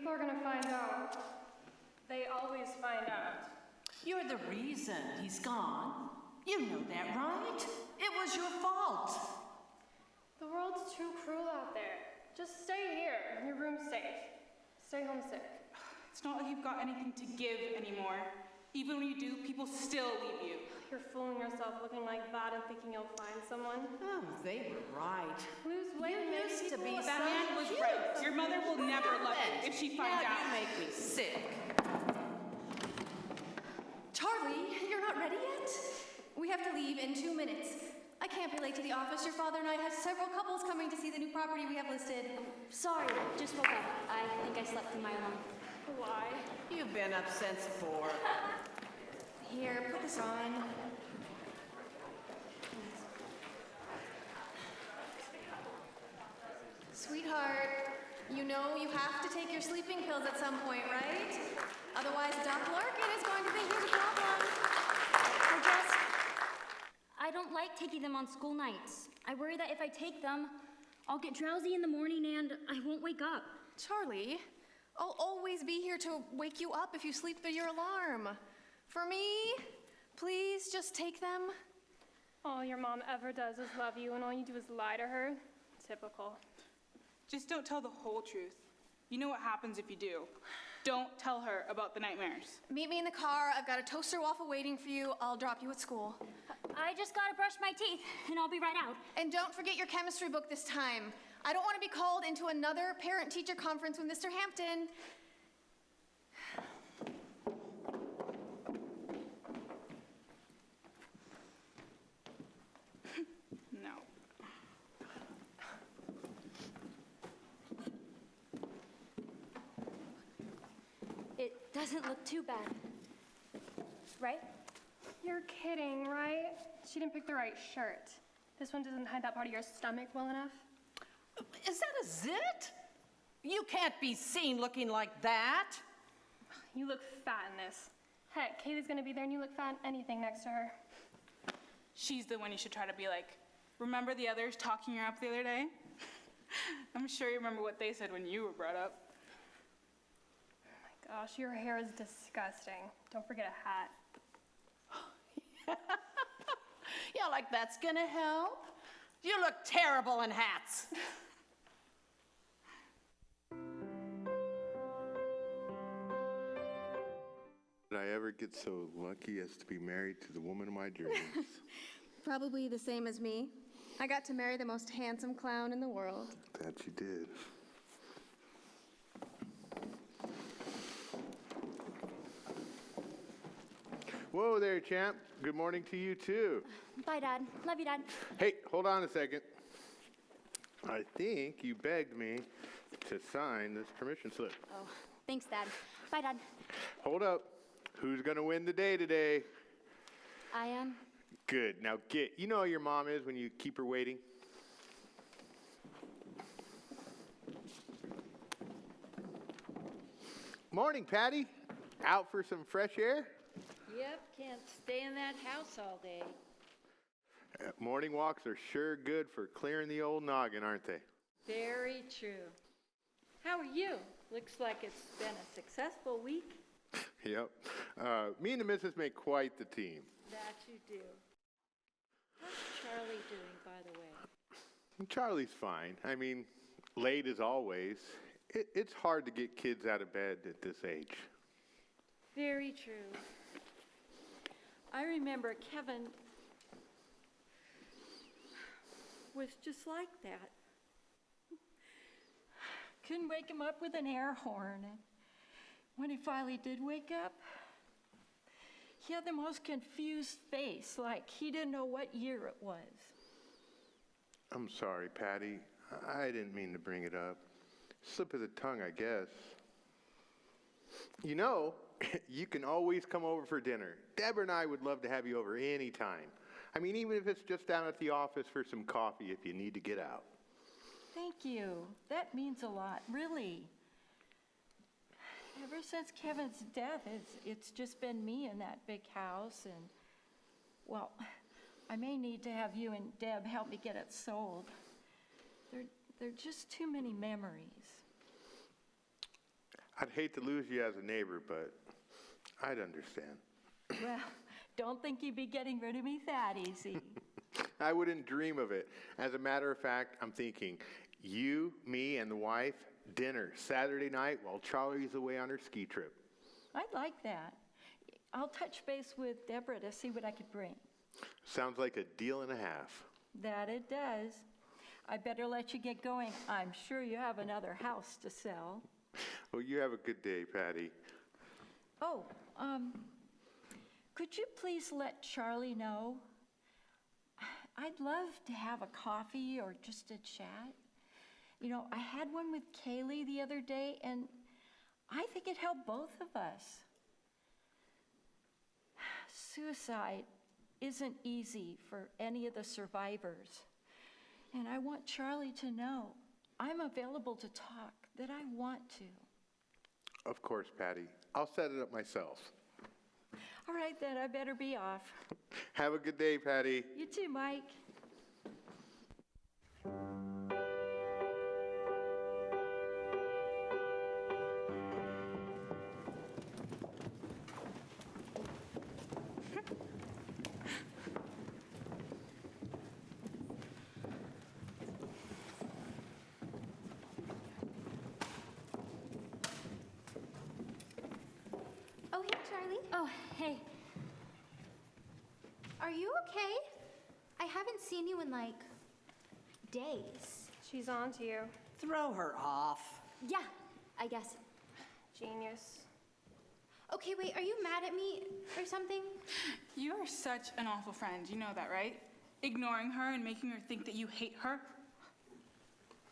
People are gonna find out. They always find out. You're the reason he's gone. You know that, right? It was your fault. The world's too cruel out there. Just stay here. Your room's safe. Stay homesick. It's not like you've got anything to give anymore. Even when you do, people still leave you. You're fooling yourself looking like that and thinking you'll find someone. Oh, they were right. Lose weight and maybe used to people be will- That man was right. Your mother will never love you if she finds out. You make me sick. Charlie, you're not ready yet? We have to leave in 2 minutes. I can't be late to the office. Your father and I have several couples coming to see the new property we have listed. Sorry, just woke up. I think I slept through my alarm. Why? You've been up since 4. Here, put this on. Sweetheart, you know you have to take your sleeping pills at some point, right? Otherwise, Doc Larkin is going to think there's a problem. I don't like taking them on school nights. I worry that if I take them, I'll get drowsy in the morning and I won't wake up. Charlie, I'll always be here to wake you up if you sleep through your alarm. For me, please just take them. All your mom ever does is love you, and all you do is lie to her. Typical. Just don't tell the whole truth. You know what happens if you do. Don't tell her about the nightmares. Meet me in the car. I've got a toaster waffle waiting for you. I'll drop you at school. I just gotta brush my teeth and I'll be right out. And don't forget your chemistry book this time. I don't want to be called into another parent-teacher conference with Mr. Hampton. No. It doesn't look too bad. Right? You're kidding, right? She didn't pick the right shirt. This one doesn't hide that part of your stomach well enough. Is that a zit? You can't be seen looking like that. You look fat in this. Heck, Kaylee's gonna be there and you look fat in anything next to her. She's the one you should try to be like. Remember the others talking her up the other day? I'm sure you remember what they said when you were brought up. Oh my gosh, your hair is disgusting. Don't forget a hat. Yeah, like that's gonna help? You look terrible in hats. Did I ever get so lucky as to be married to the woman of my dreams? Probably the same as me. I got to marry the most handsome clown in the world. That you did. Whoa there, champ. Good morning to you, too. Bye, Dad. Love you, Dad. Hey, hold on a second. I think you begged me to sign this permission slip. Oh, thanks, Dad. Bye, Dad. Hold up. Who's going to win the day today? I am. Good. Now get. You know how your mom is when you keep her waiting? Morning, Patty. Out for some fresh air? Yep, can't stay in that house all day. Morning walks are sure good for clearing the old noggin, aren't they? Very true. How are you? Looks like it's been a successful week. Yep. Me and the missus make quite the team. That you do. How's Charlie doing, by the way? Charlie's fine. I mean, late as always. It's hard to get kids out of bed at this age. Very true. I remember Kevin was just like that. Couldn't wake him up with an air horn. And when he finally did wake up, he had the most confused face, like he didn't know what year it was. I'm sorry, Patty. I didn't mean to bring it up. Slip of the tongue, I guess. You know, you can always come over for dinner. Deborah and I would love to have you over any time. I mean, even if it's just down at the office for some coffee if you need to get out. Thank you. That means a lot, really. Ever since Kevin's death, it's just been me in that big house, and, well, I may need to have you and Deb help me get it sold. There are just too many memories. I'd hate to lose you as a neighbor, but I'd understand. Well, don't think you'd be getting rid of me that easy. I wouldn't dream of it. As a matter of fact, I'm thinking you, me, and the wife, dinner Saturday night while Charlie's away on her ski trip. I'd like that. I'll touch base with Deborah to see what I could bring. Sounds like a deal and a half. That it does. I better let you get going. I'm sure you have another house to sell. Well, you have a good day, Patty. Oh, could you please let Charlie know? I'd love to have a coffee or just a chat. You know, I had one with Kaylee the other day, and I think it helped both of us. Suicide isn't easy for any of the survivors. And I want Charlie to know I'm available to talk, that I want to. Of course, Patty. I'll set it up myself. All right, then, I better be off. Have a good day, Patty. You too, Mike. Oh, hey, Charlie. Oh, hey. Are you okay? I haven't seen you in, like, days. She's on to you. Throw her off. Yeah, I guess. Genius. Okay, wait, are you mad at me or something? You are such an awful friend. You know that, right? Ignoring her and making her think that you hate her.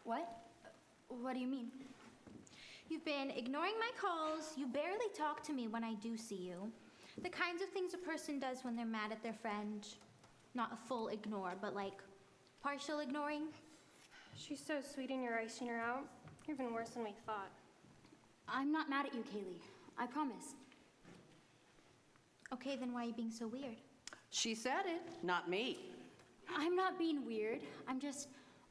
What? What do you mean? You've been ignoring my calls. You barely talk to me when I do see you. The kinds of things a person does when they're mad at their friend. Not a full ignore, but like partial ignoring. She's so sweet and you're icing her out. You're even worse than we thought. I'm not mad at you, Kaylee. I promise. Okay, then why are you being so weird? She said it, not me. I'm not being weird. I'm just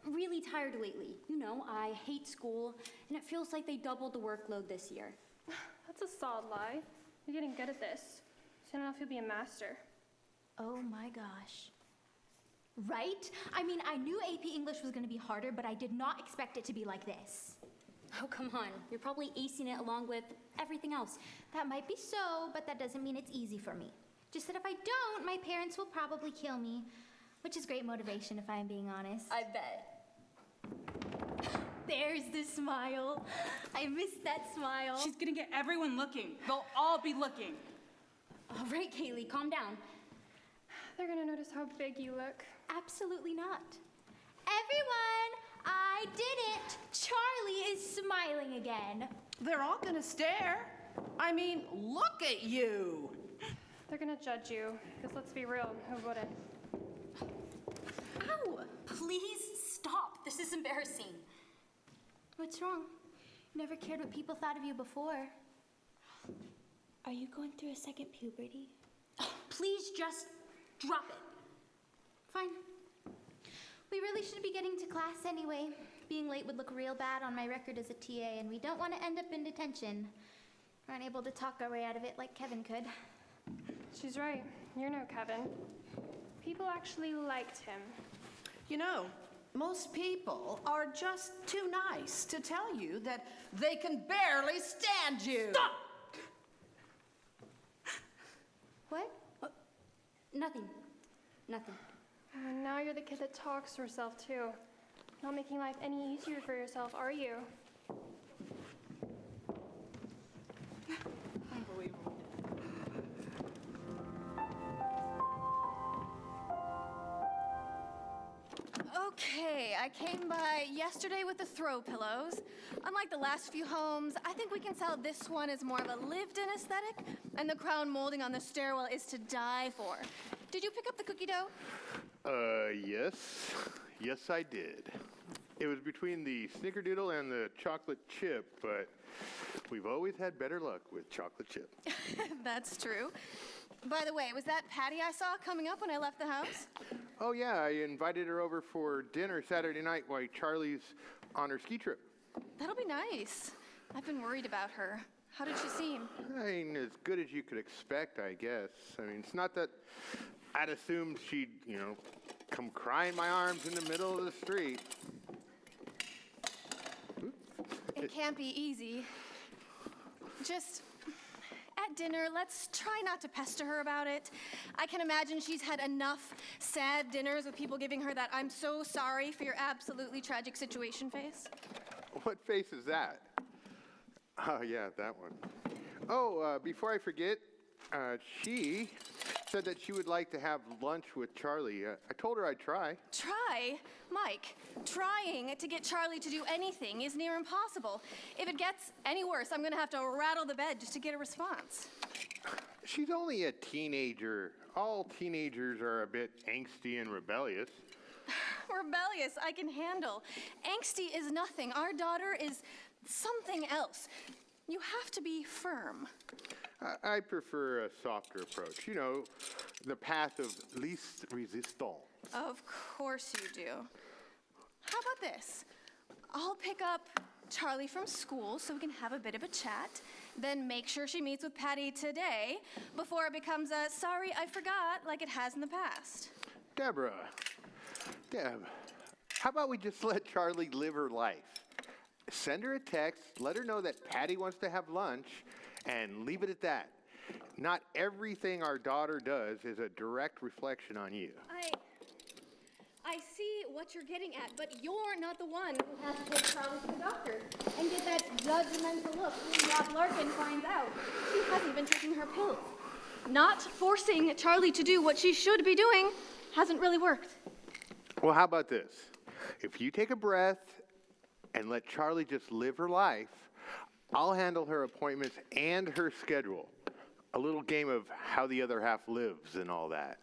really tired lately. You know, I hate school, and it feels like they doubled the workload this year. That's a solid lie. You're getting good at this. Soon enough, you'll be a master. Oh my gosh. Right? I mean, I knew AP English was going to be harder, but I did not expect it to be like this. Oh, come on. You're probably acing it along with everything else. That might be so, but that doesn't mean it's easy for me. Just that if I don't, my parents will probably kill me, which is great motivation if I'm being honest. I bet. There's the smile. I missed that smile. She's gonna get everyone looking. They'll all be looking. All right, Kaylee, calm down. They're gonna notice how big you look. Absolutely not. Everyone, I did it. Charlie is smiling again. They're all gonna stare. I mean, look at you. They're gonna judge you, because let's be real, who wouldn't? Ow! Please stop. This is embarrassing. What's wrong? Never cared what people thought of you before. Are you going through a second puberty? Please just drop it. Fine. We really should be getting to class anyway. Being late would look real bad on my record as a TA, and we don't want to end up in detention. We aren't able to talk our way out of it like Kevin could. She's right. You're no Kevin. People actually liked him. You know, most people are just too nice to tell you that they can barely stand you. Stop! What? Nothing. Nothing. Now you're the kid that talks to herself, too. Not making life any easier for yourself, are you? Unbelievable. Okay, I came by yesterday with the throw pillows. Unlike the last few homes, I think we can sell this one as more of a lived-in aesthetic, and the crown molding on the stairwell is to die for. Did you pick up the cookie dough? Yes. Yes, I did. It was between the snickerdoodle and the chocolate chip, but we've always had better luck with chocolate chip. That's true. By the way, was that Patty I saw coming up when I left the house? Oh, yeah, I invited her over for dinner Saturday night while Charlie's on her ski trip. That'll be nice. I've been worried about her. How did she seem? I mean, as good as you could expect, I guess. I mean, it's not that I'd assumed she'd, come crying in my arms in the middle of the street. It can't be easy. Just at dinner, let's try not to pester her about it. I can imagine she's had enough sad dinners with people giving her that "I'm so sorry for your absolutely tragic situation" face. What face is that? Oh, yeah, that one. Oh, before I forget, she said that she would like to have lunch with Charlie. I told her I'd try. Try? Mike, trying to get Charlie to do anything is near impossible. If it gets any worse, I'm going to have to rattle the bed just to get a response. She's only a teenager. All teenagers are a bit angsty and rebellious. Rebellious, I can handle. Angsty is nothing. Our daughter is something else. You have to be firm. I prefer a softer approach. The path of least resistance. Of course you do. How about this? I'll pick up Charlie from school so we can have a bit of a chat, then make sure she meets with Patty today before it becomes a "sorry, I forgot" like it has in the past. Deb, how about we just let Charlie live her life? Send her a text, let her know that Patty wants to have lunch, and leave it at that. Not everything our daughter does is a direct reflection on you. I see what you're getting at, but you're not the one who has to take Charlie to the doctor and get that judgmental look when Rob Larkin finds out she hasn't been taking her pills. Not forcing Charlie to do what she should be doing hasn't really worked. Well, how about this? If you take a breath and let Charlie just live her life, I'll handle her appointments and her schedule. A little game of how the other half lives and all that.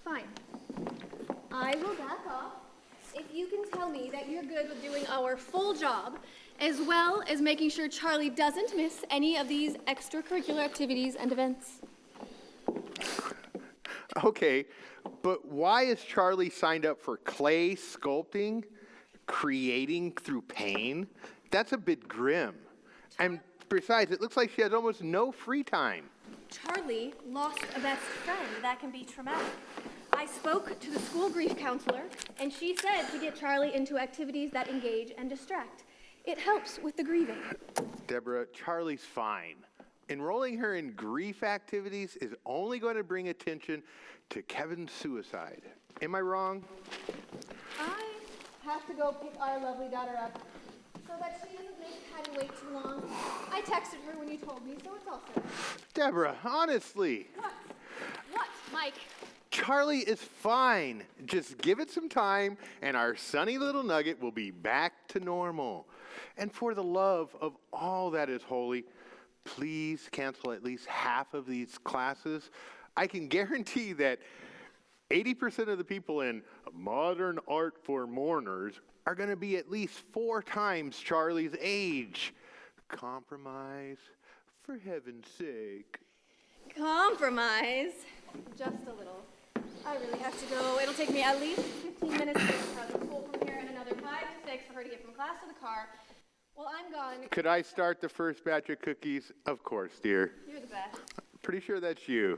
Fine. I will back off if you can tell me that you're good with doing our full job, as well as making sure Charlie doesn't miss any of these extracurricular activities and events. Okay, but why is Charlie signed up for clay sculpting, creating through pain? That's a bit grim. And besides, it looks like she has almost no free time. Charlie lost a best friend. That can be traumatic. I spoke to the school grief counselor, and she said to get Charlie into activities that engage and distract. It helps with the grieving. Deborah, Charlie's fine. Enrolling her in grief activities is only going to bring attention to Kevin's suicide. Am I wrong? I have to go pick our lovely daughter up so that she doesn't make Patty wait too long. I texted her when you told me, so it's all set. Deborah, honestly. What, Mike? Charlie is fine. Just give it some time, and our sunny little nugget will be back to normal. And for the love of all that is holy, please cancel at least half of these classes. I can guarantee that 80% of the people in modern art for mourners are going to be at least 4 times Charlie's age. Compromise, for heaven's sake. Compromise? Just a little. I really have to go. It'll take me at least 15 minutes to get to Charlie's school from here and another 5 to 6 for her to get from class to the car. Well, I'm gone. Could I start the first batch of cookies? Of course, dear. You're the best. Pretty sure that's you.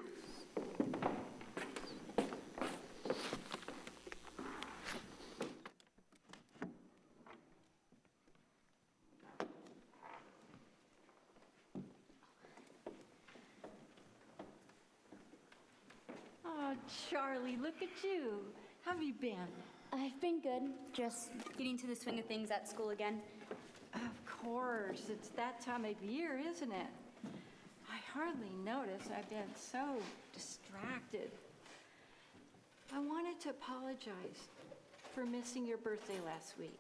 Oh, Charlie, look at you. How have you been? I've been good, just getting to the swing of things at school again. Of course, it's that time of year, isn't it? I hardly notice. I've been so distracted. I wanted to apologize for missing your birthday last week.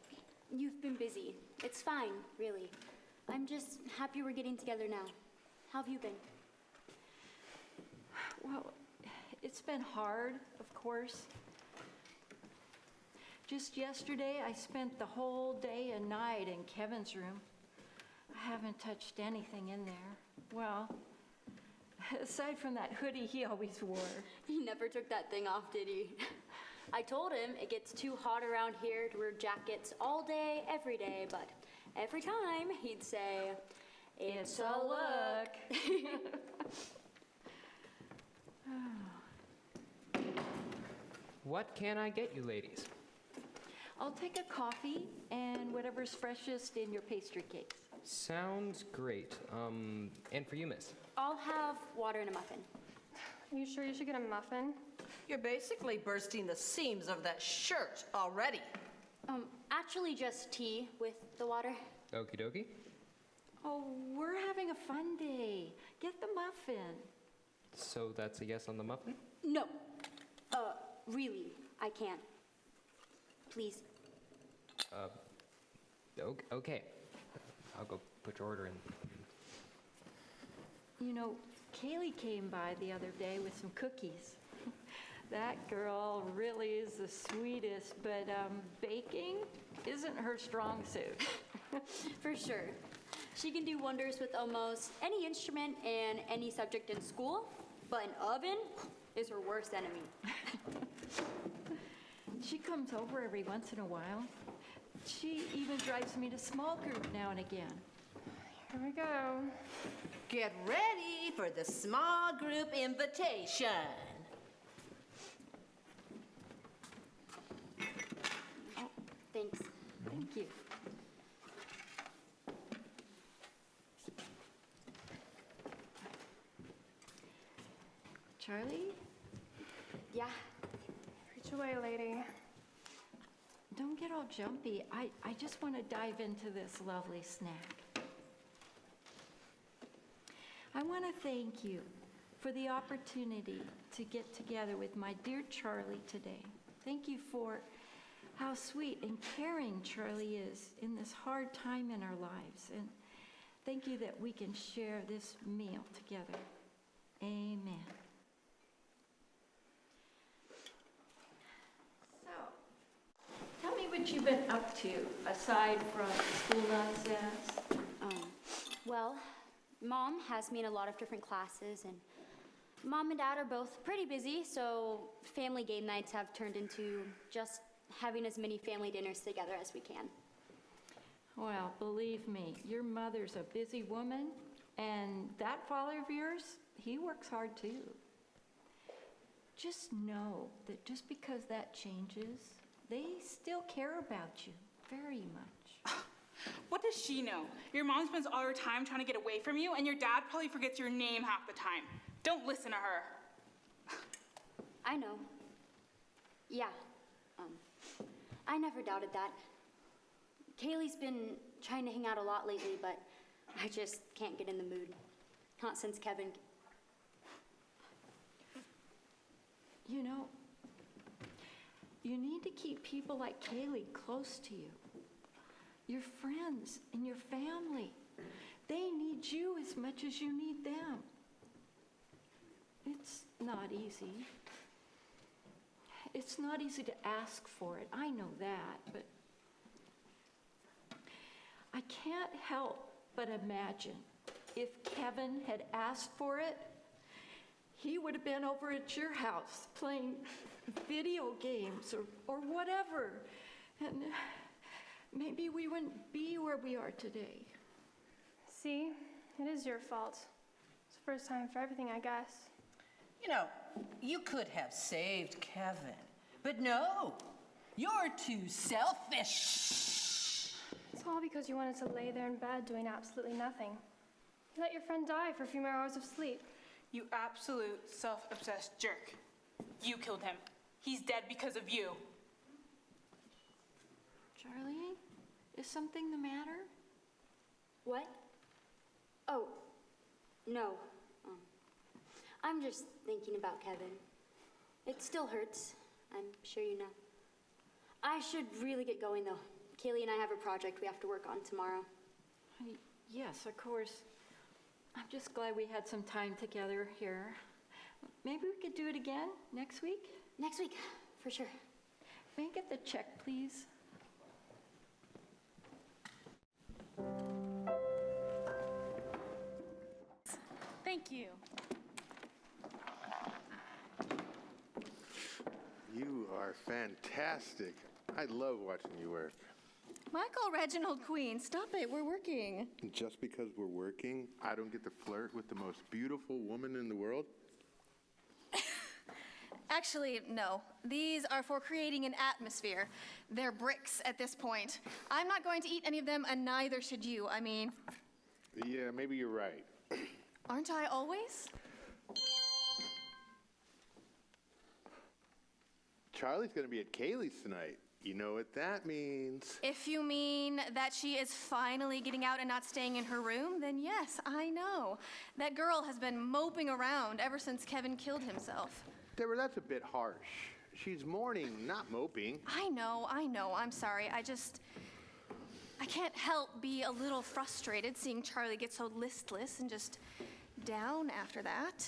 You've been busy. It's fine, really. I'm just happy we're getting together now. How have you been? Well, it's been hard, of course. Just yesterday, I spent the whole day and night in Kevin's room. I haven't touched anything in there. Well, aside from that hoodie he always wore. He never took that thing off, did he? I told him it gets too hot around here to wear jackets all day, every day, but Every time he'd say, "It's a look." What can I get you ladies? I'll take a coffee and whatever's freshest in your pastry cakes. Sounds great. And for you, miss? I'll have water and a muffin. Are you sure you should get a muffin? You're basically bursting the seams of that shirt already. Actually just tea with the water. Okie dokie. Oh, we're having a fun day. Get the muffin. So that's a yes on the muffin? No. Really, I can't. Please. Okay. I'll go put your order in. You know, Kaylee came by the other day with some cookies. That girl really is the sweetest, but baking isn't her strong suit. For sure. She can do wonders with almost any instrument and any subject in school, but an oven is her worst enemy. She comes over every once in a while. She even drives me to small group now and again. Here we go. Get ready for the small group invitation. Oh, thanks. Thank you. Charlie, Yeah. Reach away, lady. don't get all jumpy. I just want to dive into this lovely snack. I want to thank you for the opportunity to get together with my dear Charlie today. Thank you for how sweet and caring Charlie is in this hard time in our lives. And thank you that we can share this meal together. Amen. So, tell me what you've been up to aside from school nonsense. Well, Mom has me in a lot of different classes, and Mom and Dad are both pretty busy, so family game nights have turned into just having as many family dinners together as we can. Well, believe me, your mother's a busy woman, and that father of yours, he works hard too. Just know that just because that changes, they still care about you very much. What does she know? Your mom spends all her time trying to get away from you, and your dad probably forgets your name half the time. Don't listen to her. I know. Yeah. I never doubted that. Kaylee's been trying to hang out a lot lately, but I just can't get in the mood. Not since Kevin. You know, you need to keep people like Kaylee close to you. Your friends and your family. They need you as much as you need them. It's not easy. It's not easy to ask for it. I know that, but I can't help but imagine if Kevin had asked for it, he would have been over at your house playing video games or whatever. And maybe we wouldn't be where we are today. See, it is your fault. It's the first time for everything, I guess. You know, you could have saved Kevin, but no, you're too selfish. It's all because you wanted to lay there in bed doing absolutely nothing. You let your friend die for a few more hours of sleep. You absolute self-obsessed jerk. You killed him. He's dead because of you. Charlie, is something the matter? What? Oh, no. I'm just thinking about Kevin. It still hurts. I'm sure you know. I should really get going, though. Kaylee and I have a project we have to work on tomorrow. Yes, of course. I'm just glad we had some time together here. Maybe we could do it again next week? Next week, for sure. May I get the check, please? Thank you. You are fantastic. I love watching you work. Michael Reginald Queen, stop it, we're working. Just because we're working, I don't get to flirt with the most beautiful woman in the world? Actually, no. These are for creating an atmosphere. They're bricks at this point. I'm not going to eat any of them, and neither should you. I mean... Yeah, maybe you're right. Aren't I always? Charlie's going to be at Kaylee's tonight. You know what that means. If you mean that she is finally getting out and not staying in her room, then yes, I know. That girl has been moping around ever since Kevin killed himself. Deborah, that's a bit harsh. She's mourning, not moping. I know, I'm sorry. I can't help be a little frustrated seeing Charlie get so listless and just down after that.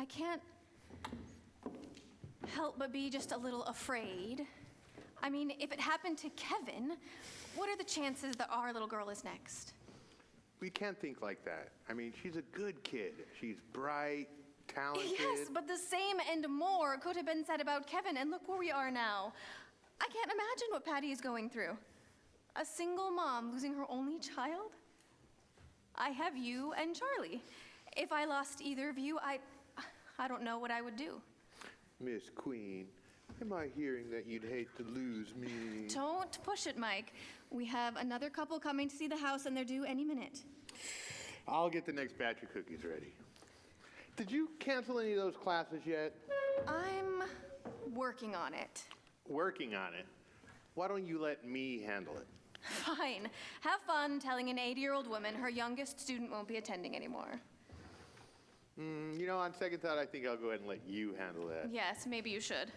I can't help but be just a little afraid. I mean, if it happened to Kevin, what are the chances that our little girl is next? We can't think like that. I mean, she's a good kid. She's bright, talented. Yes, but the same and more could have been said about Kevin, and look where we are now. I can't imagine what Patty is going through. A single mom losing her only child? I have you and Charlie. If I lost either of you, I don't know what I would do. Miss Queen, am I hearing that you'd hate to lose me? Don't push it, Mike. We have another couple coming to see the house, and they're due any minute. I'll get the next batch of cookies ready. Did you cancel any of those classes yet? I'm working on it. Working on it? Why don't you let me handle it? Fine. Have fun telling an 80-year-old woman her youngest student won't be attending anymore. You know, on second thought, I think I'll go ahead and let you handle that. Yes, maybe you should.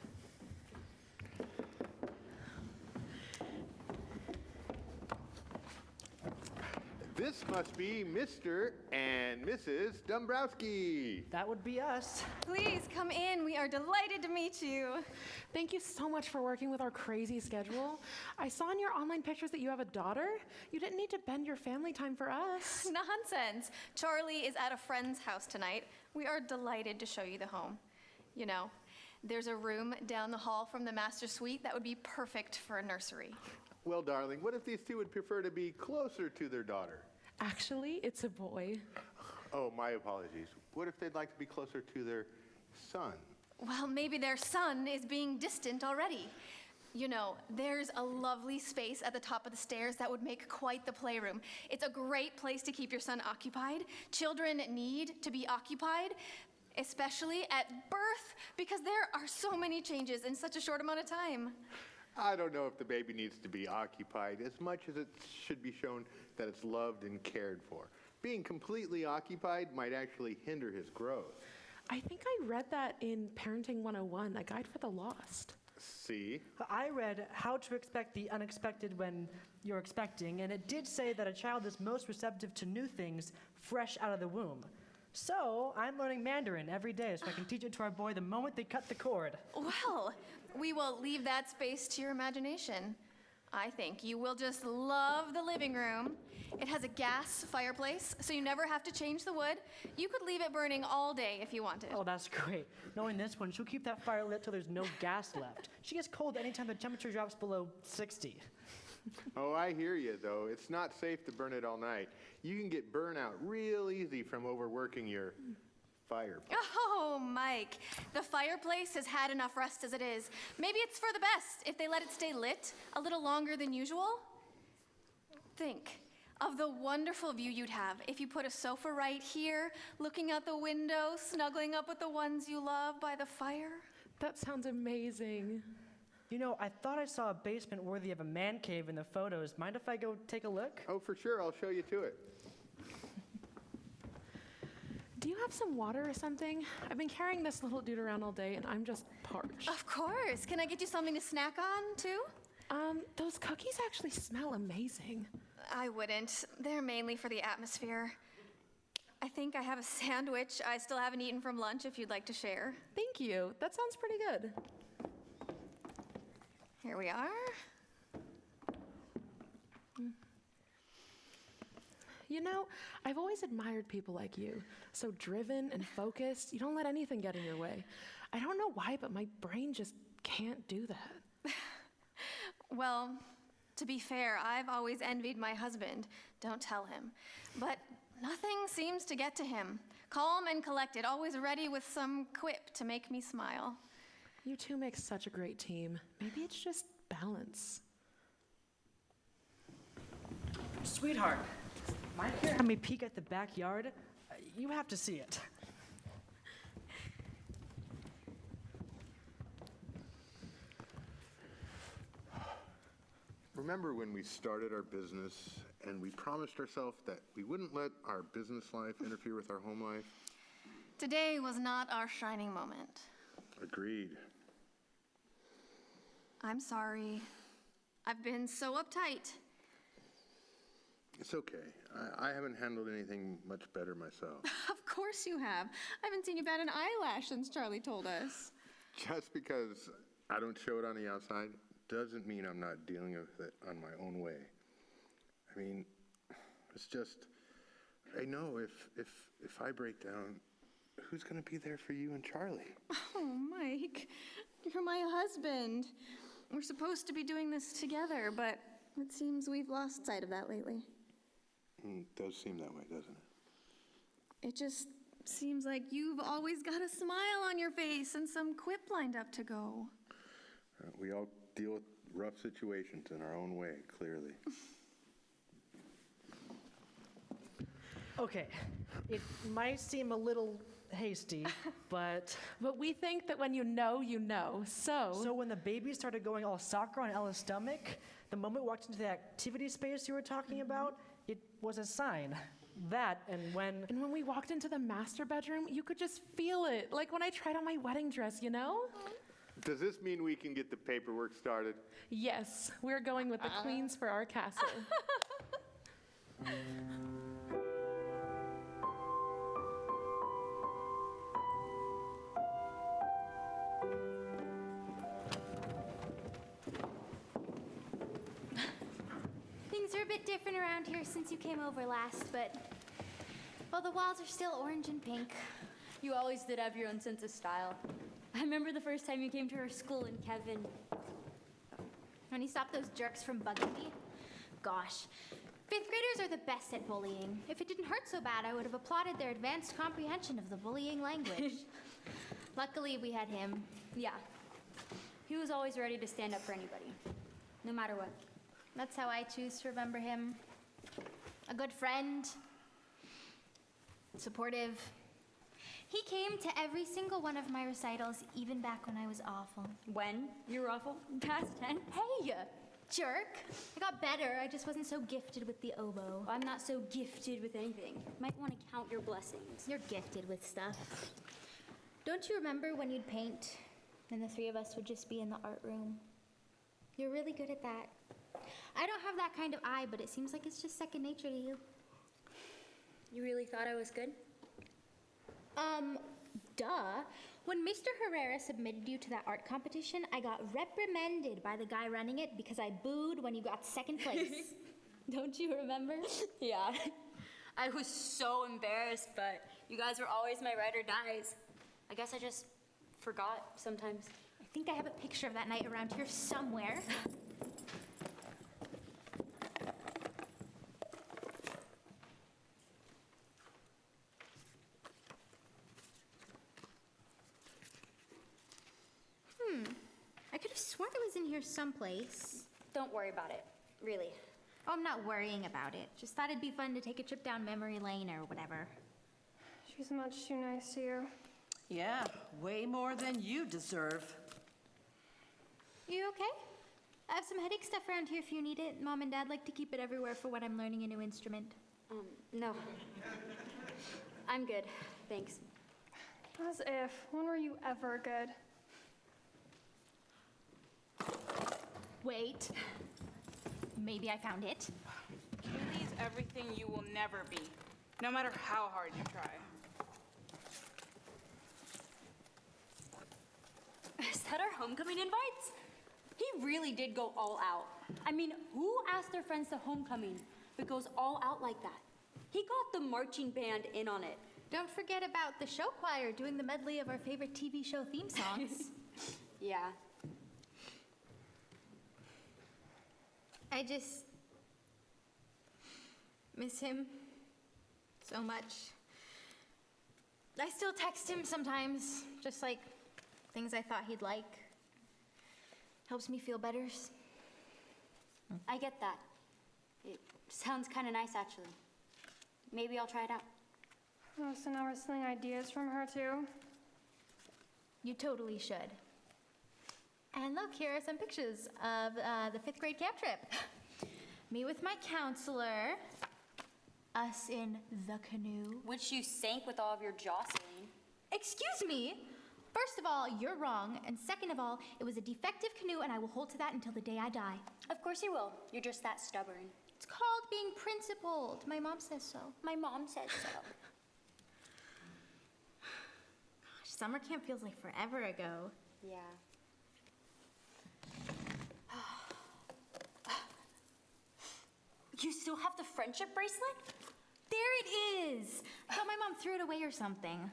This must be Mr. and Mrs. Dombrowski. That would be us. Please come in. We are delighted to meet you. Thank you so much for working with our crazy schedule. I saw in your online pictures that you have a daughter. You didn't need to bend your family time for us. Nonsense. Charlie is at a friend's house tonight. We are delighted to show you the home. You know, there's a room down the hall from the master suite that would be perfect for a nursery. Well, darling, what if these two would prefer to be closer to their daughter? Actually, it's a boy. Oh, my apologies. What if they'd like to be closer to their son? Well, maybe their son is being distant already. You know, there's a lovely space at the top of the stairs that would make quite the playroom. It's a great place to keep your son occupied. Children need to be occupied, especially at birth, because there are so many changes in such a short amount of time. I don't know if the baby needs to be occupied as much as it should be shown that it's loved and cared for. Being completely occupied might actually hinder his growth. I think I read that in Parenting 101, a guide for the lost. See? I read How to Expect the Unexpected When You're Expecting, and it did say that a child is most receptive to new things fresh out of the womb. So I'm learning Mandarin every day so I can teach it to our boy the moment they cut the cord. Well, we will leave that space to your imagination. I think you will just love the living room. It has a gas fireplace, so you never have to change the wood. You could leave it burning all day if you wanted. Oh, that's great. Knowing this one, she'll keep that fire lit till there's no gas left. She gets cold anytime the temperature drops below 60. Oh, I hear you, though. It's not safe to burn it all night. You can get burnout real easy from overworking your fireplace. Oh, Mike, the fireplace has had enough rest as it is. Maybe it's for the best if they let it stay lit a little longer than usual. Think of the wonderful view you'd have if you put a sofa right here, looking out the window, snuggling up with the ones you love by the fire. That sounds amazing. You know, I thought I saw a basement worthy of a man cave in the photos. Mind if I go take a look? Oh, for sure. I'll show you to it. Do you have some water or something? I've been carrying this little dude around all day and I'm just parched. Of course. Can I get you something to snack on, too? Those cookies actually smell amazing. I wouldn't. They're mainly for the atmosphere. I think I have a sandwich I still haven't eaten from lunch if you'd like to share. Thank you. That sounds pretty good. Here we are. You know, I've always admired people like you. So driven and focused. You don't let anything get in your way. I don't know why, but my brain just can't do that. Well, To be fair, I've always envied my husband. Don't tell him. But nothing seems to get to him. Calm and collected, always ready with some quip to make me smile. You two make such a great team. Maybe it's just balance. Sweetheart, mind here? Let me peek at the backyard. You have to see it. Remember when we started our business and we promised ourselves that we wouldn't let our business life interfere with our home life? Today was not our shining moment. Agreed. I'm sorry. I've been so uptight. It's okay. I haven't handled anything much better myself. Of course you have. I haven't seen you bat an eyelash since Charlie told us. Just because I don't show it on the outside doesn't mean I'm not dealing with it on my own way. I mean, it's just, I know if I break down, who's going to be there for you and Charlie? Oh, Mike, you're my husband. We're supposed to be doing this together, but it seems we've lost sight of that lately. It does seem that way, doesn't it? It just seems like you've always got a smile on your face and some quip lined up to go. We all deal with rough situations in our own way, clearly. Okay, it might seem a little hasty, but... But we think that when you know, you know. So when the baby started going all soccer on Ella's stomach, the moment we walked into the activity space you were talking about, it was a sign. That, and when we walked into the master bedroom, you could just feel it. Like when I tried on my wedding dress, you know? Does this mean we can get the paperwork started? Yes, we're going with the queens for our castle. Things are a bit different around here since you came over last, but, well, the walls are still orange and pink. You always did have your own sense of style. I remember the first time you came to our school in Kevin. When you stopped those jerks from bugging me. Gosh, 5th graders are the best at bullying. If it didn't hurt so bad, I would have applauded their advanced comprehension of the bullying language. Luckily, we had him. Yeah. He was always ready to stand up for anybody, no matter what. That's how I choose to remember him. A good friend. Supportive. He came to every single one of my recitals, even back when I was awful. When? You were awful? Past tense? Hey, jerk. I got better. I just wasn't so gifted with the oboe. I'm not so gifted with anything. Might want to count your blessings. You're gifted with stuff. Don't you remember when you'd paint and the three of us would just be in the art room? You're really good at that. I don't have that kind of eye, but it seems like it's just second nature to you. You really thought I was good? Duh. When Mr. Herrera submitted you to that art competition, I got reprimanded by the guy running it because I booed when you got second place. Don't you remember? Yeah. I was so embarrassed, but you guys were always my ride or dies. I guess I just forgot sometimes. I think I have a picture of that night around here somewhere. I could have sworn it was in here someplace. Don't worry about it, really. Oh, I'm not worrying about it. Just thought it'd be fun to take a trip down memory lane or whatever. She's much too nice to you. Yeah, way more than you deserve. You okay? I have some headache stuff around here if you need it. Mom and Dad like to keep it everywhere for when I'm learning a new instrument. No. I'm good, thanks. As if. When were you ever good? Wait. Maybe I found it. Kaylee's everything you will never be, no matter how hard you try. Is that our homecoming invites? He really did go all out. I mean, who asked their friends to homecoming but goes all out like that? He got the marching band in on it. Don't forget about the show choir doing the medley of our favorite TV show theme songs. Yeah. I just miss him so much. I still text him sometimes, just like things I thought he'd like. Helps me feel better. I get that. It sounds kind of nice, actually. Maybe I'll try it out. Oh, so now we're stealing ideas from her, too? You totally should. And look, here are some pictures of the 5th grade camp trip. Me with my counselor, us in the canoe. Which you sank with all of your jostling. Excuse me? First of all, you're wrong, and second of all, it was a defective canoe, and I will hold to that until the day I die. Of course you will. You're just that stubborn. It's called being principled. My mom says so. My mom says so. Gosh, summer camp feels like forever ago. Yeah. You still have the friendship bracelet? There it is! I thought my mom threw it away or something.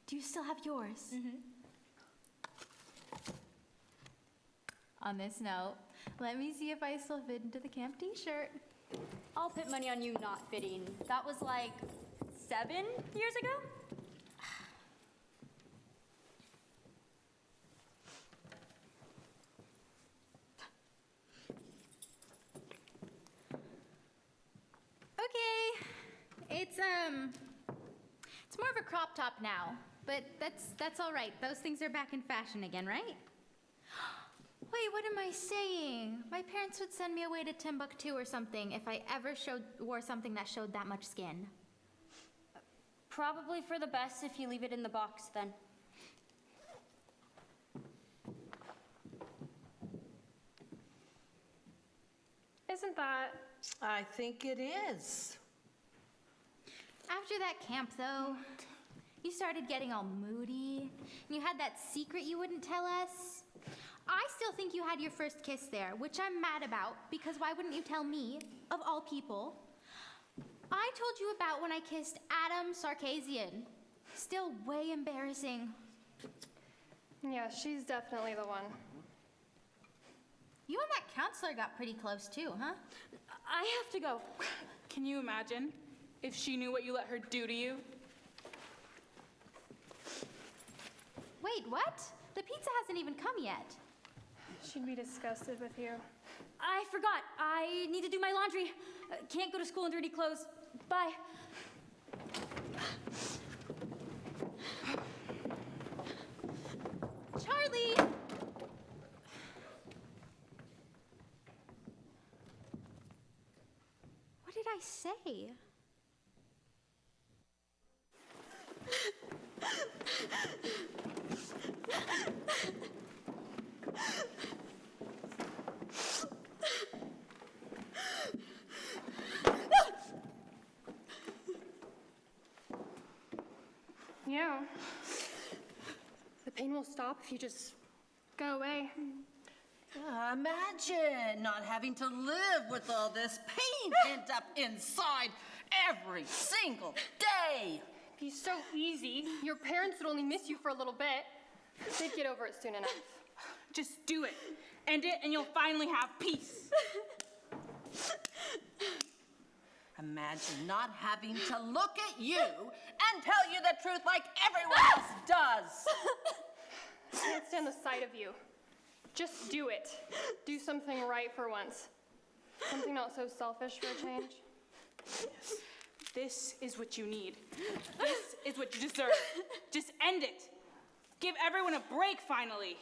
Do you still have yours? Mm-hmm. On this note, let me see if I still fit into the camp t-shirt. I'll put money on you not fitting. That was like 7 years ago? Okay, it's more of a crop top now, but that's all right. Those things are back in fashion again, right? Wait, what am I saying? My parents would send me away to Timbuktu or something if I ever wore something that showed that much skin. Probably for the best if you leave it in the box then. Isn't that... I think it is. After that camp, though, you started getting all moody, and you had that secret you wouldn't tell us. I still think you had your first kiss there, which I'm mad about, because why wouldn't you tell me, of all people? I told you about when I kissed Adam Sarkisian. Still way embarrassing. Yeah, she's definitely the one. You and that counselor got pretty close, too, huh? I have to go. Can you imagine if she knew what you let her do to you? Wait, what? The pizza hasn't even come yet. She'd be disgusted with you. I forgot. I need to do my laundry. Can't go to school in dirty clothes. Bye. Charlie! What did I say? Yeah. The pain will stop if you just go away. Imagine not having to live with all this pain pent up inside every single day. It'd be so easy. Your parents would only miss you for a little bit. They'd get over it soon enough. Just do it. End it, and you'll finally have peace. Imagine not having to look at you and tell you the truth like everyone else does. I can't stand the sight of you. Just do it. Do something right for once. Something not so selfish for a change. Yes. This is what you need. This is what you deserve. Just end it. Give everyone a break finally.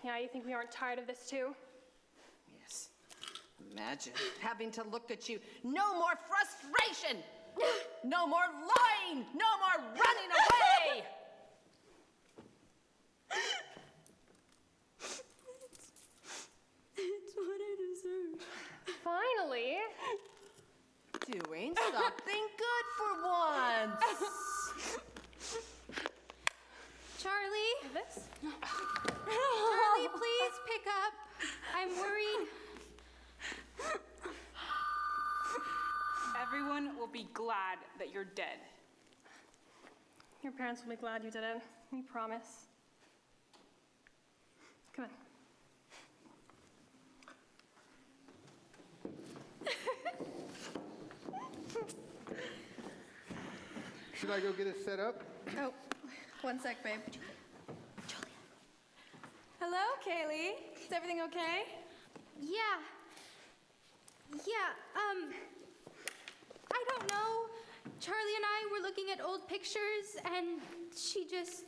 Yeah, you think we aren't tired of this too? Yes. Imagine having to look at you. No more frustration. No more lying. No more running away. It's what I deserve. Finally. Doing something good for once. Charlie? This? Charlie, please pick up. I'm worried. Everyone will be glad that you're dead. Your parents will be glad you did it. We promise. Come on. Should I go get it set up? Oh, one sec, babe. Hello, Kaylee. Is everything okay? Yeah. I don't know. Charlie and I were looking at old pictures, and she just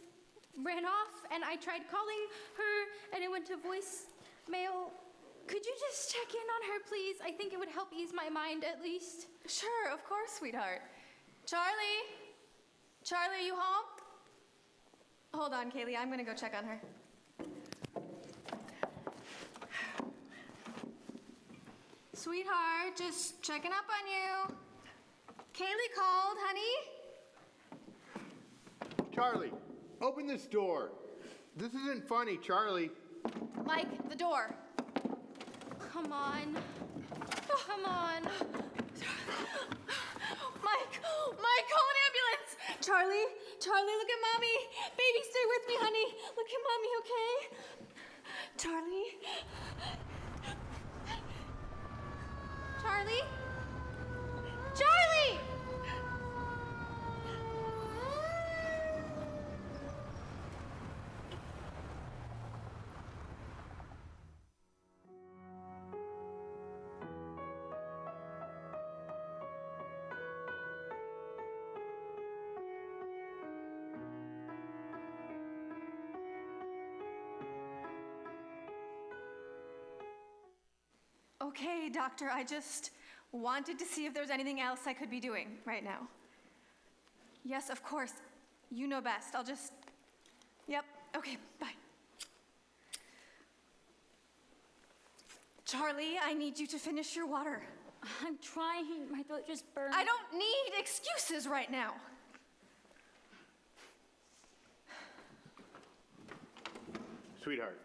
ran off, and I tried calling her, and it went to voicemail. Could you just check in on her, please? I think it would help ease my mind, at least. Sure, of course, sweetheart. Charlie? Charlie, are you home? Hold on, Kaylee. I'm gonna go check on her. Sweetheart, just checking up on you. Kaylee called, honey. Charlie, open this door. This isn't funny, Charlie. Mike, the door. Come on. Come on. Mike, call an ambulance. Charlie, look at mommy. Baby, stay with me, honey. Look at mommy, okay? Charlie? Charlie? Charlie! Okay, doctor, I just wanted to see if there's anything else I could be doing right now. Yes, of course. You know best. I'll just... Yep. Okay, bye. Charlie, I need you to finish your water. I'm trying. My throat just burns. I don't need excuses right now. Sweetheart,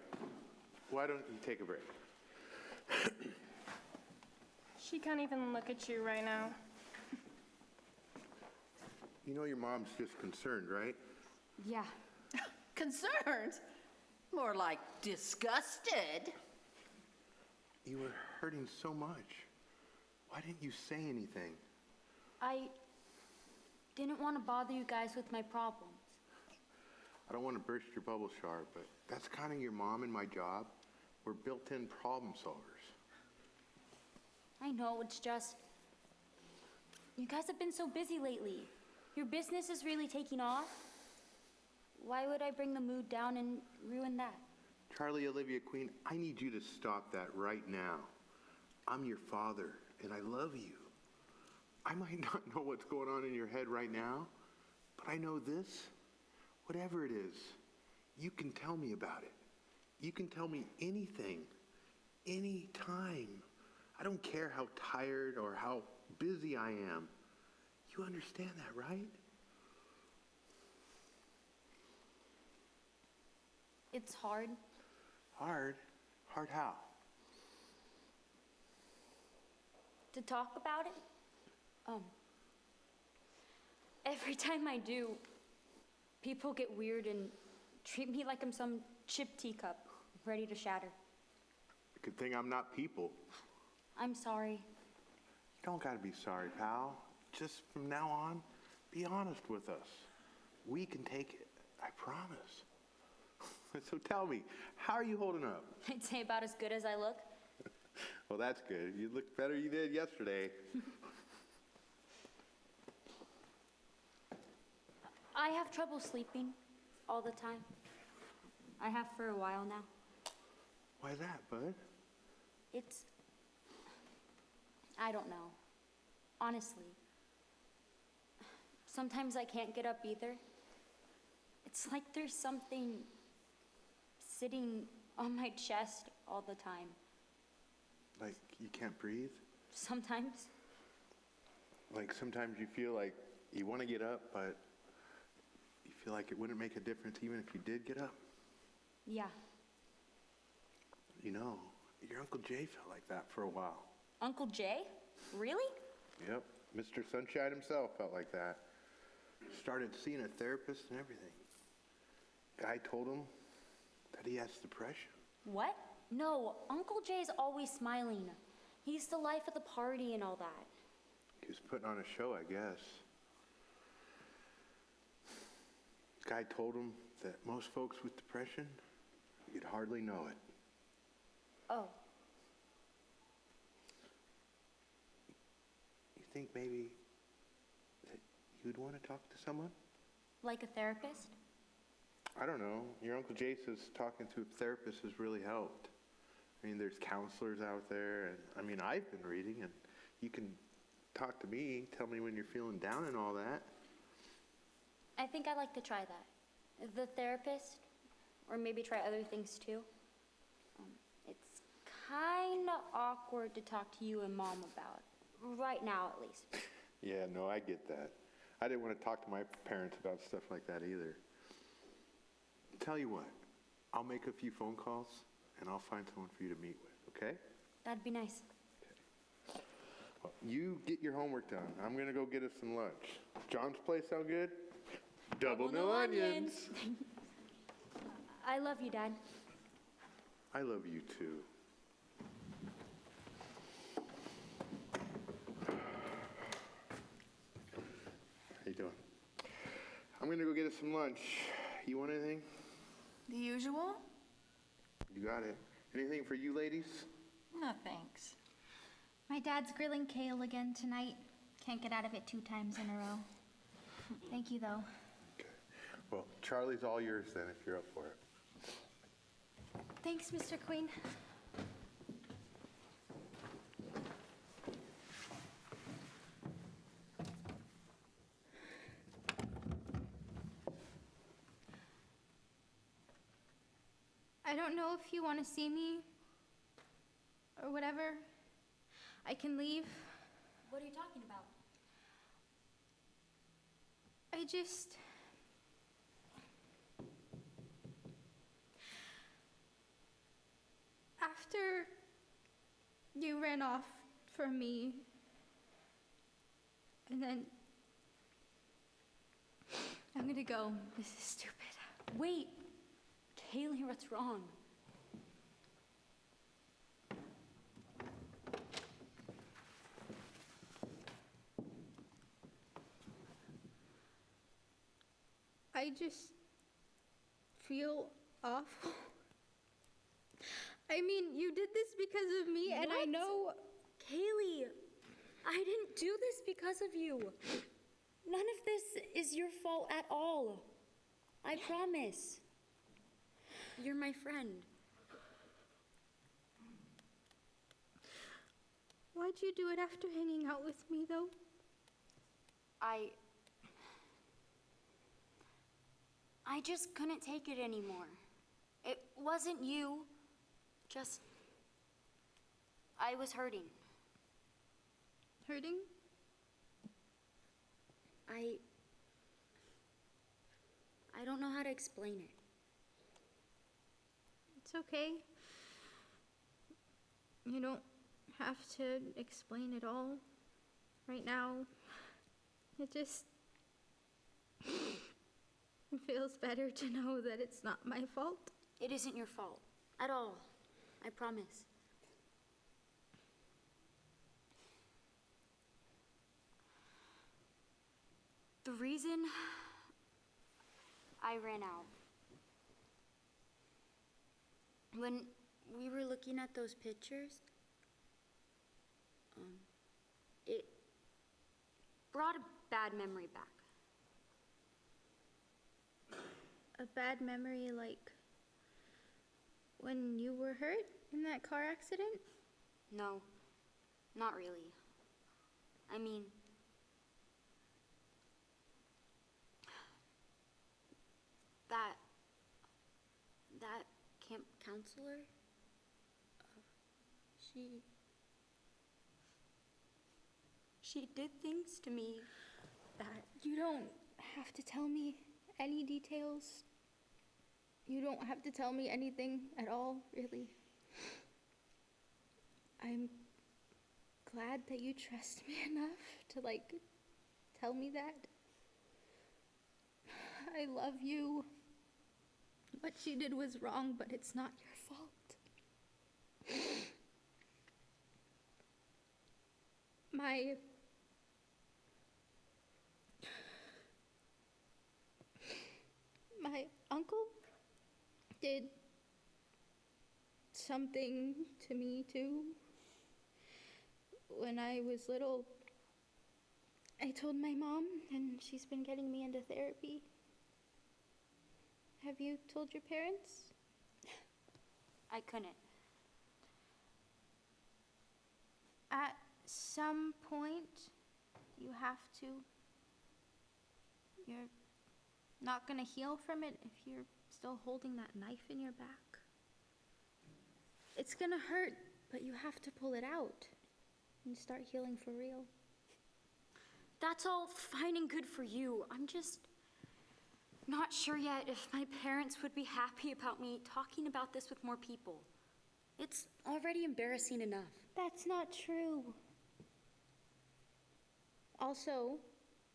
why don't you take a break? She can't even look at you right now. You know your mom's just concerned, right? Yeah. Concerned? More like disgusted. You were hurting so much. Why didn't you say anything? I didn't want to bother you guys with my problems. I don't want to burst your bubble, Char, but that's kind of your mom and my job. We're built-in problem solvers. I know, it's just... You guys have been so busy lately. Your business is really taking off. Why would I bring the mood down and ruin that? Charlie, Olivia, Queen, I need you to stop that right now. I'm your father, and I love you. I might not know what's going on in your head right now, but I know this. Whatever it is, you can tell me about it. You can tell me anything, anytime. I don't care how tired or how busy I am. You understand that, right? It's hard. Hard? Hard how? To talk about it? Every time I do, people get weird and treat me like I'm some chipped teacup, ready to shatter. Good thing I'm not people. I'm sorry. You don't gotta be sorry, pal. Just from now on, be honest with us. We can take it, I promise. So tell me, how are you holding up? I'd say about as good as I look. Well, that's good. You look better you did yesterday. I have trouble sleeping all the time. I have for a while now. Why's that, bud? I don't know. Honestly. Sometimes I can't get up either. It's like there's something sitting on my chest all the time. Like you can't breathe? Sometimes. Like sometimes you feel like you want to get up, but you feel like it wouldn't make a difference even if you did get up? Yeah. You know, your Uncle Jay felt like that for a while. Uncle Jay? Really? Yep, Mr. Sunshine himself felt like that. Started seeing a therapist and everything. Guy told him that he has depression. What? No, Uncle Jay's always smiling. He's the life of the party and all that. He was putting on a show, I guess. Guy told him that most folks with depression, you'd hardly know it. Oh, You think maybe that you'd want to talk to someone? like a therapist? I don't know. Your Uncle Jay says talking to a therapist has really helped. I mean, there's counselors out there, and I mean, I've been reading, and you can talk to me, tell me when you're feeling down and all that. I think I'd like to try that. The therapist, or maybe try other things too. It's kind of awkward to talk to you and Mom about, right now at least. Yeah, no, I get that. I didn't want to talk to my parents about stuff like that either. Tell you what, I'll make a few phone calls, and I'll find someone for you to meet with, okay? That'd be nice. Well, you get your homework done. I'm going to go get us some lunch. John's place sound good? Double no onions. I love you, Dad. I love you too. How you doing? I'm going to go get us some lunch. You want anything? The usual? You got it. Anything for you ladies? No, thanks. My dad's grilling kale again tonight. Can't get out of it 2 times in a row. Thank you, though. Okay. Well, Charlie's all yours then if you're up for it. Thanks, Mr. Queen. I don't know if you want to see me or whatever. I can leave. What are you talking about? I just... After you ran off from me, and then I'm gonna go. This is stupid. Wait, Kaylee, what's wrong? I just feel awful. I mean, you did this because of me, and I What? know... Kaylee, I didn't do this because of you. None of this is your fault at all. I promise. You're my friend. Why'd you do it after hanging out with me, though? I just couldn't take it anymore. It wasn't you. Just, I was hurting. Hurting? I don't know how to explain it. It's okay. You don't have to explain it all right now. It just feels better to know that it's not my fault. It isn't your fault at all. I promise. The reason I ran out, when we were looking at those pictures, it brought a bad memory back. A bad memory like when you were hurt in that car accident? No, not really. I mean, that camp counselor, she did things to me that... You don't have to tell me any details. You don't have to tell me anything at all, really. I'm glad that you trust me enough to, tell me that. I love you. What she did was wrong, but it's not your fault. did something to me too. When I was little, I told my mom, and she's been getting me into therapy. Have you told your parents? I couldn't. At some point, you have to. You're not gonna heal from it if you're still holding that knife in your back. It's gonna hurt, but you have to pull it out and start healing for real. That's all fine and good for you. I'm just not sure yet if my parents would be happy about me talking about this with more people. It's already embarrassing enough. That's not true. Also,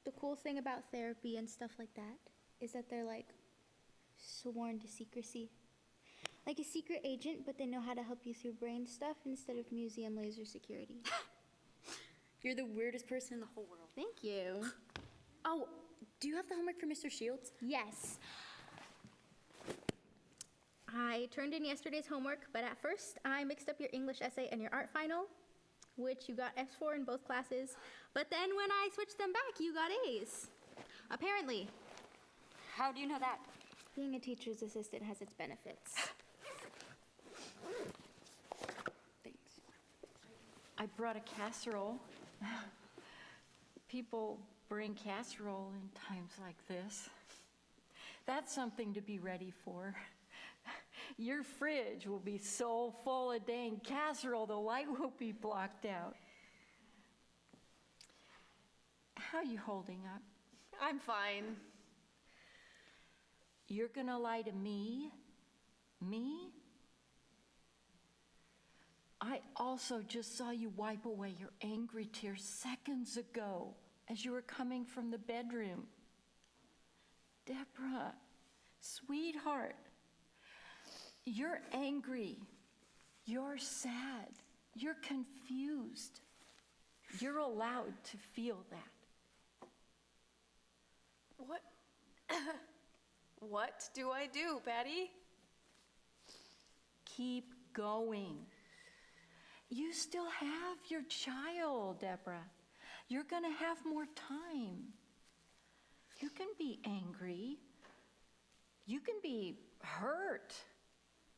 the cool thing about therapy and stuff like that is that they're like sworn to secrecy. Like a secret agent, but they know how to help you through brain stuff instead of museum laser security. You're the weirdest person in the whole world. Thank you. Oh, do you have the homework for Mr. Shields? Yes. I turned in yesterday's homework, but at first I mixed up your English essay and your art final, which you got F's for in both classes. But then when I switched them back, you got A's. Apparently. How do you know that? Being a teacher's assistant has its benefits. Thanks. I brought a casserole. People bring casserole in times like this. That's something to be ready for. Your fridge will be so full of dang casserole, the light will be blocked out. How are you holding up? I'm fine. You're gonna lie to me? Me? I also just saw you wipe away your angry tears seconds ago as you were coming from the bedroom. Deborah, sweetheart, you're angry, you're sad, you're confused. You're allowed to feel that. What? What do I do, Patty? Keep going. You still have your child, Deborah. You're gonna have more time. You can be angry. You can be hurt.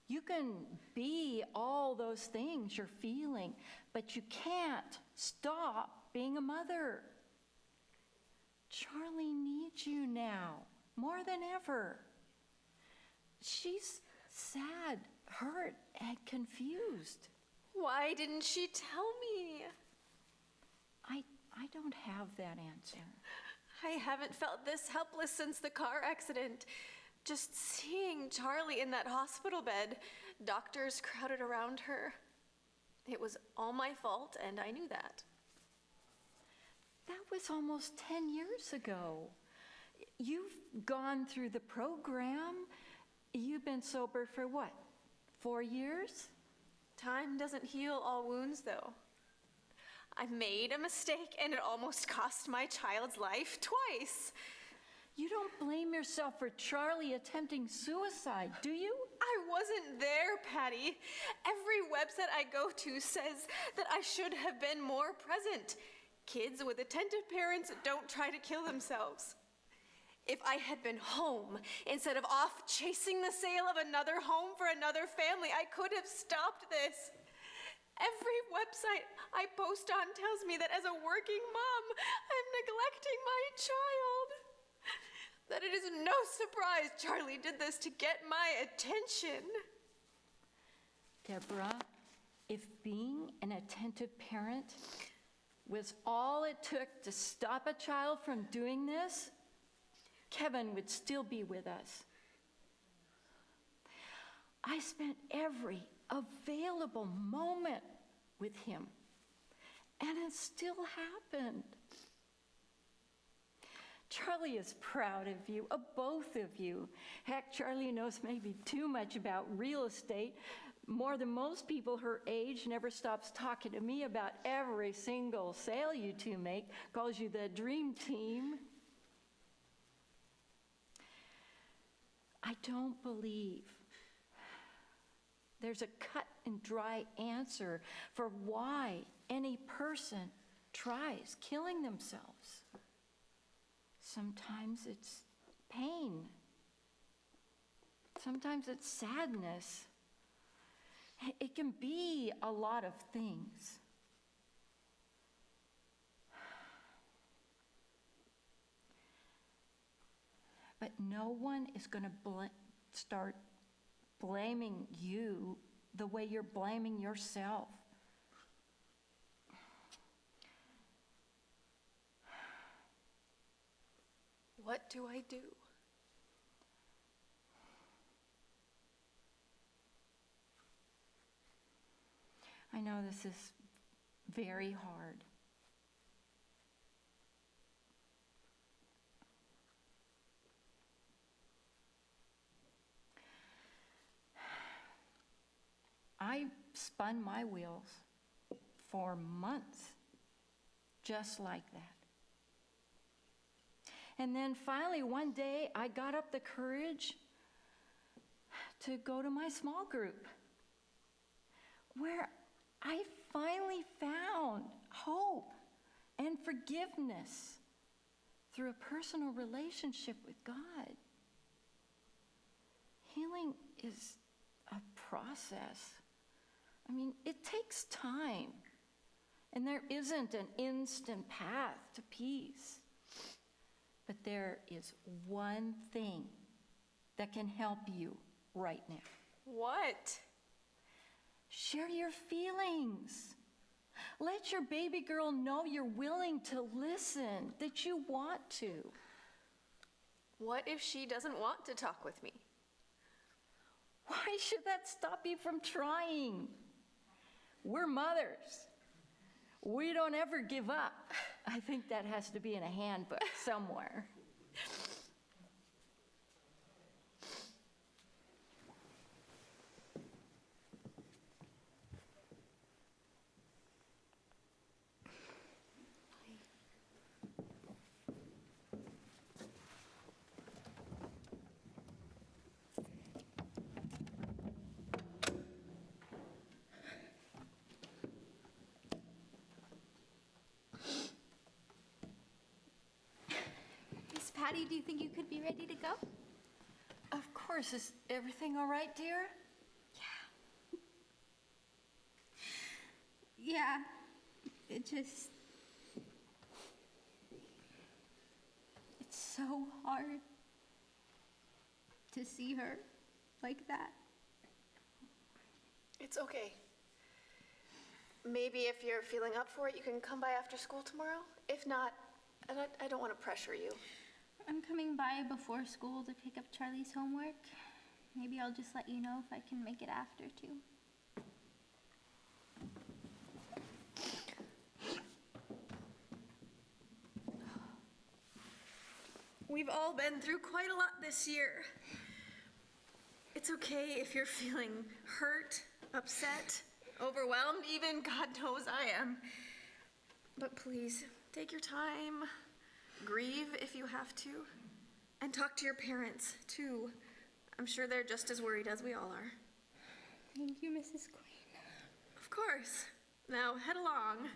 You can be all those things you're feeling, but you can't stop being a mother. Charlie needs you now, more than ever. She's sad, hurt, and confused. Why didn't she tell me? I don't have that answer. I haven't felt this helpless since the car accident. Just seeing Charlie in that hospital bed, doctors crowded around her. It was all my fault, and I knew that. That was almost 10 years ago. You've gone through the program. You've been sober for what, 4 years? Time doesn't heal all wounds, though. I made a mistake, and it almost cost my child's life twice. You don't blame yourself for Charlie attempting suicide, do you? I wasn't there, Patty. Every website I go to says that I should have been more present. Kids with attentive parents don't try to kill themselves. If I had been home instead of off chasing the sale of another home for another family, I could have stopped this. Every website I post on tells me that as a working mom, I'm neglecting my child. That it is no surprise Charlie did this to get my attention. Deborah, if being an attentive parent was all it took to stop a child from doing this, Kevin would still be with us. I spent every available moment with him, and it still happened. Charlie is proud of you, of both of you. Heck, Charlie knows maybe too much about real estate, more than most people her age, never stops talking to me about every single sale you two make, calls you the dream team. I don't believe there's a cut and dry answer for why any person tries killing themselves. Sometimes it's pain. Sometimes it's sadness. It can be a lot of things. But no one is going to start blaming you the way you're blaming yourself. What do I do? I know this is very hard. I spun my wheels for months, just like that. And then finally, one day, I got up the courage to go to my small group, where I finally found hope and forgiveness through a personal relationship with God. Healing is a process. I mean, it takes time, and there isn't an instant path to peace. But there is one thing that can help you right now. What? Share your feelings. Let your baby girl know you're willing to listen, that you want to. What if she doesn't want to talk with me? Why should that stop you from trying? We're mothers. We don't ever give up. I think that has to be in a handbook somewhere. Miss Patty, do you think you could be ready to go? Of course. Is everything all right, dear? Yeah. It just... It's so hard to see her like that. It's okay. Maybe if you're feeling up for it, you can come by after school tomorrow. If not, and I don't want to pressure you. I'm coming by before school to pick up Charlie's homework. Maybe I'll just let you know if I can make it after, too. We've all been through quite a lot this year. It's okay if you're feeling hurt, upset, overwhelmed, even God knows I am. But please, take your time, grieve if you have to, and talk to your parents, too. I'm sure they're just as worried as we all are. Thank you, Mrs. Queen. Of course. Now, head along.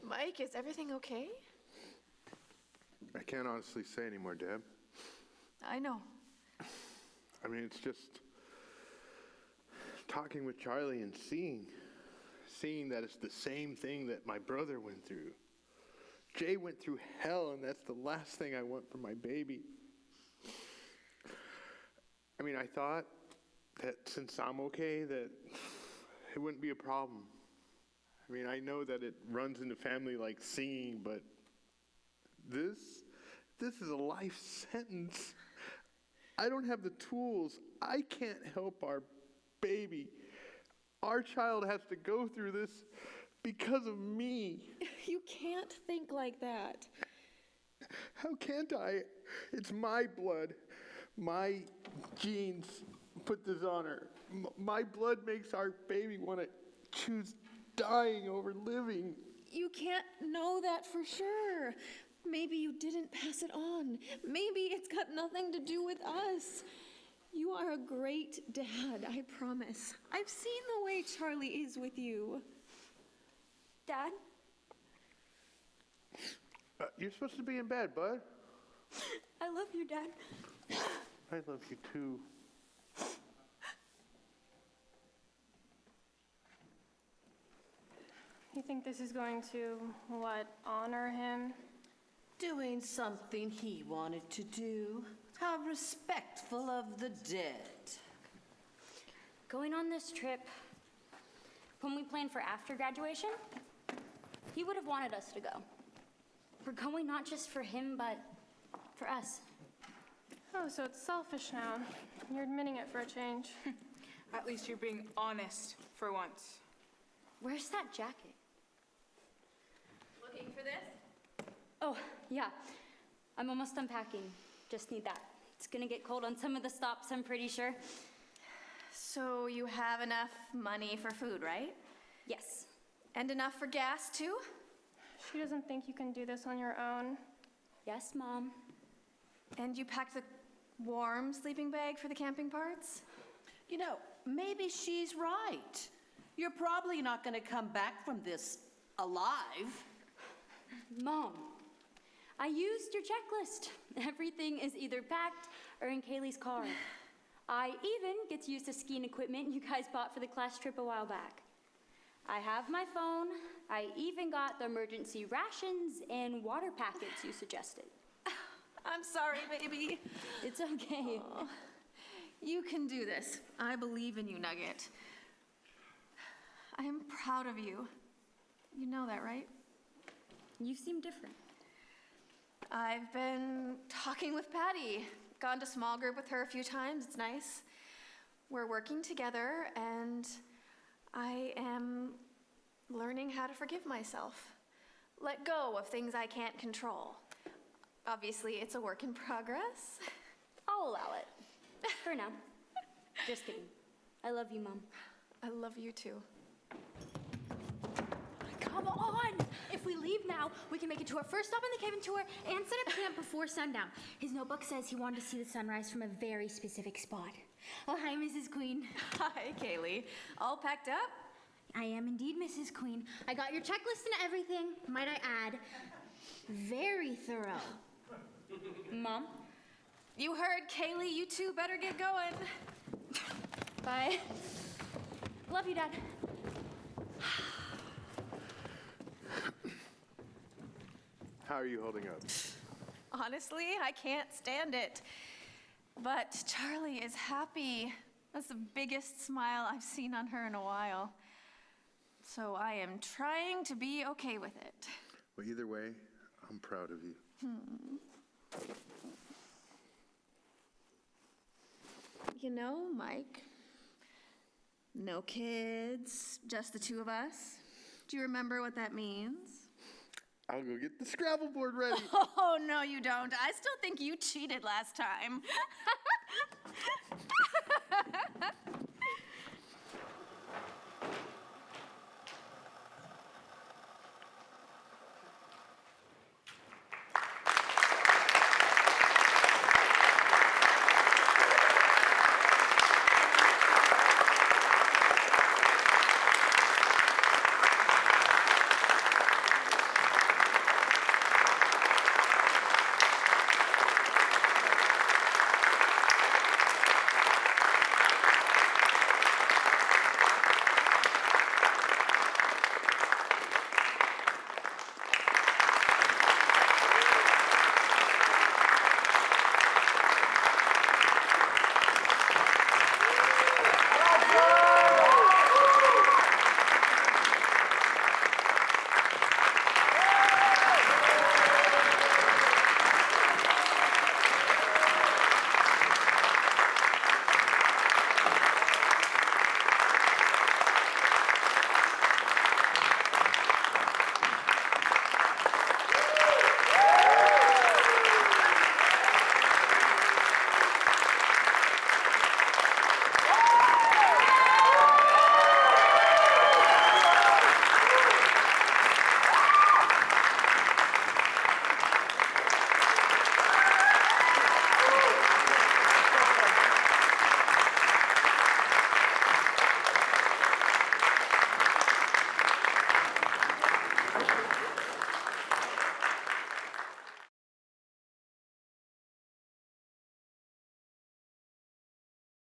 Mike, is everything okay? I can't honestly say anymore, Deb. I know. I mean, it's just talking with Charlie and seeing that it's the same thing that my brother went through. Jay went through hell, and that's the last thing I want for my baby. I mean, I thought that since I'm okay, that it wouldn't be a problem. I mean, I know that it runs in the family like singing, but this This is a life sentence. I don't have the tools. I can't help our baby. Our child has to go through this because of me. You can't think like that. How can't I? It's my blood. My genes put this on her. My blood makes our baby want to choose dying over living. You can't know that for sure. Maybe you didn't pass it on. Maybe it's got nothing to do with us. You are a great dad, I promise. I've seen the way Charlie is with you. Dad? You're supposed to be in bed, bud. I love you, Dad. I love you too. You think this is going to, honor him? Doing something he wanted to do. How respectful of the dead. Going on this trip, when we planned for after graduation, he would have wanted us to go. We're going not just for him, but for us. Oh, so it's selfish now. You're admitting it for a change. At least you're being honest for once. Where's that jacket? Looking for this? Oh, yeah. I'm almost unpacking. Just need that. It's gonna get cold on some of the stops, I'm pretty sure. So you have enough money for food, right? Yes. And enough for gas, too? She doesn't think you can do this on your own. Yes, Mom. And you packed the warm sleeping bag for the camping parts? You know, maybe she's right. You're probably not going to come back from this alive. Mom, I used your checklist. Everything is either packed or in Kaylee's car. I even get to use the skiing equipment you guys bought for the class trip a while back. I have my phone. I even got the emergency rations and water packets you suggested. I'm sorry, baby. It's okay. Aw. You can do this. I believe in you, Nugget. I am proud of you. You know that, right? You seem different. I've been talking with Patty. Gone to small group with her a few times. It's nice. We're working together, and I am learning how to forgive myself. Let go of things I can't control. Obviously, it's a work in progress. I'll allow it. For now. Just kidding. I love you, Mom. I love you too. Come on! If we leave now, we can make it to our first stop on the cabin tour and set up camp before sundown. His notebook says he wanted to see the sunrise from a very specific spot. Oh, hi, Mrs. Queen. Hi, Kaylee. All packed up? I am indeed, Mrs. Queen. I got your checklist and everything, might I add. Very thorough. Mom? You heard, Kaylee. You two better get going. Bye. Love you, Dad. How are you holding up? Honestly, I can't stand it. But Charlie is happy. That's the biggest smile I've seen on her in a while. So I am trying to be okay with it. Well, either way, I'm proud of you. You know, Mike, no kids, just the two of us. Do you remember what that means? I'll go get the Scrabble board ready. Oh, no, you don't. I still think you cheated last time.